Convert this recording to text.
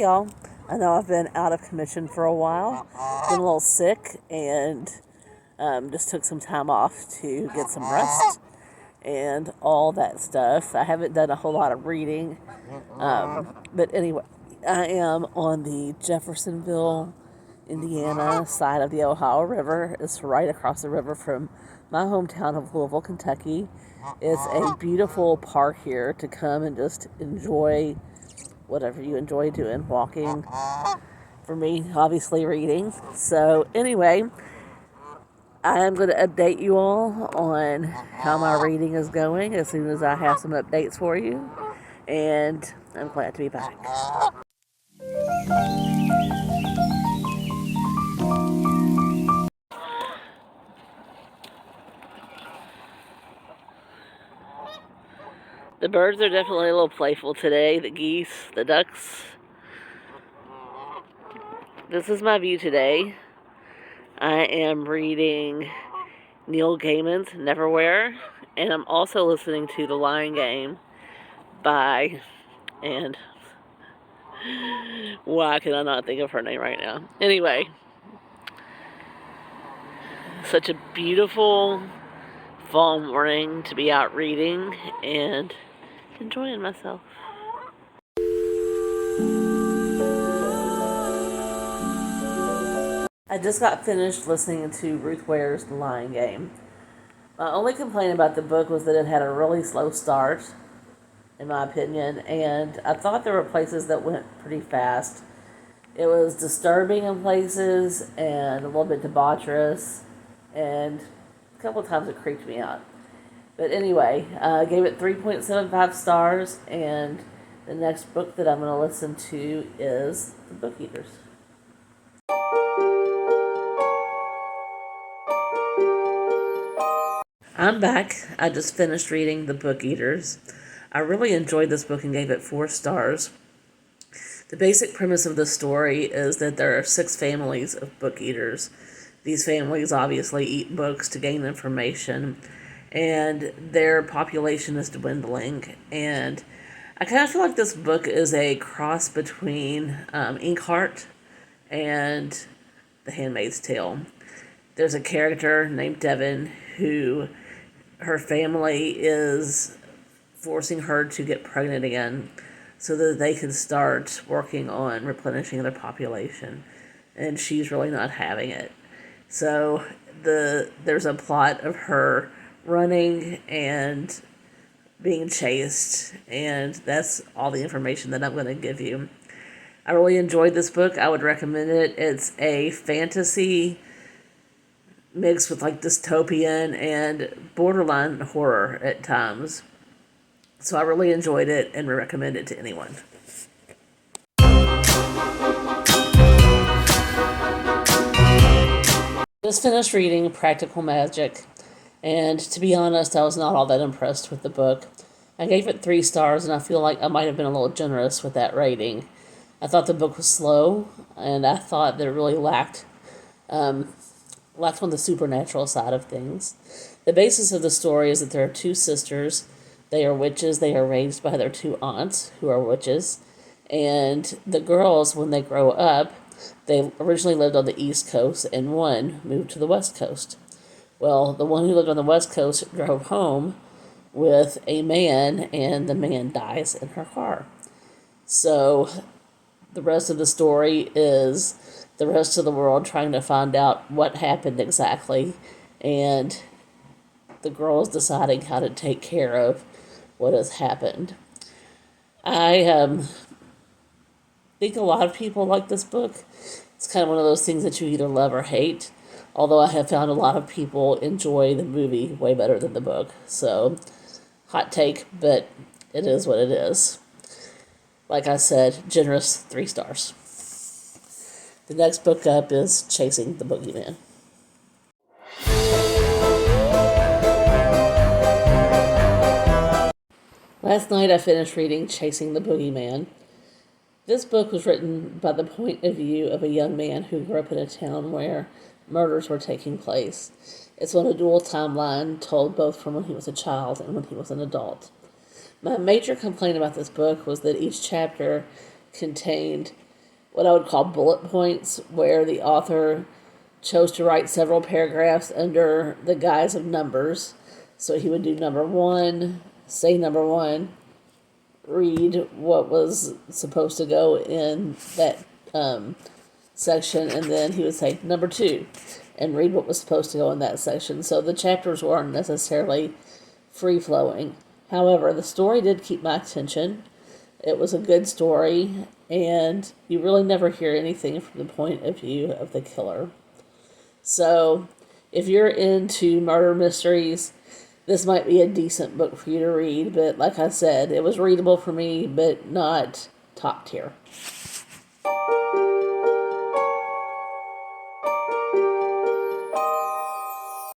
y'all. I know I've been out of commission for a while, been a little sick, and just took some time off to get some rest and all that stuff. I haven't done a whole lot of reading, but anyway, I am on the Jeffersonville, Indiana side of the Ohio River. It's right across the river from my hometown of Louisville, Kentucky. It's a beautiful park here to come and just enjoy whatever you enjoy doing, walking. For me, obviously reading. So anyway, I am going to update you all on how my reading is going as soon as I have some updates for you. And I'm glad to be back. The birds are definitely a little playful today. The geese, the ducks. This is my view today. I am reading Neil Gaiman's Neverwhere, and I'm also listening to The Lion Game by, and why can I not think of her name right now? Anyway, such a beautiful fall morning to be out reading and enjoying myself. I just got finished listening to Ruth Ware's The Lion Game. My only complaint about the book was that it had a really slow start, in my opinion, and I thought there were places that went pretty fast. It was disturbing in places and a little bit debaucherous, and a couple of times it creeped me out. But anyway, I gave it 3.75 stars, and the next book that I'm going to listen to is The Book Eaters. I'm back. I just finished reading The Book Eaters. I really enjoyed this book and gave it 4 stars. The basic premise of the story is that there are 6 families of book eaters. These families obviously eat books to gain information, and their population is dwindling. And I kind of feel like this book is a cross between Inkheart and The Handmaid's Tale. There's a character named Devon who her family is forcing her to get pregnant again so that they can start working on replenishing their population. And she's really not having it. So there's a plot of her running and being chased, and that's all the information that I'm going to give you. I really enjoyed this book. I would recommend it. It's a fantasy mixed with like dystopian and borderline horror at times. So I really enjoyed it and recommend it to anyone. Just finished reading Practical Magic, and to be honest, I was not all that impressed with the book. I gave it 3 stars, and I feel like I might have been a little generous with that rating. I thought the book was slow, and I thought that it really lacked on the supernatural side of things. The basis of the story is that there are 2 sisters. They are witches. They are raised by their 2 aunts, who are witches. And the girls, when they grow up, they originally lived on the East Coast, and one moved to the West Coast. Well, the one who lived on the West Coast drove home with a man, and the man dies in her car. So the rest of the story is the rest of the world trying to find out what happened exactly, and the girls deciding how to take care of what has happened. I think a lot of people like this book. It's kind of one of those things that you either love or hate, although I have found a lot of people enjoy the movie way better than the book. So, hot take, but it is what it is. Like I said, generous 3 stars. The next book up is Chasing the Boogeyman. Last night I finished reading Chasing the Boogeyman. This book was written by the point of view of a young man who grew up in a town where murders were taking place. It's on a dual timeline told both from when he was a child and when he was an adult. My major complaint about this book was that each chapter contained what I would call bullet points, where the author chose to write several paragraphs under the guise of numbers. So he would do number one, say number one, read what was supposed to go in that section, and then he would say number two and read what was supposed to go in that section. So the chapters weren't necessarily free flowing. However, the story did keep my attention. It was a good story, and you really never hear anything from the point of view of the killer. So, if you're into murder mysteries, this might be a decent book for you to read, but like I said, it was readable for me, but not top tier.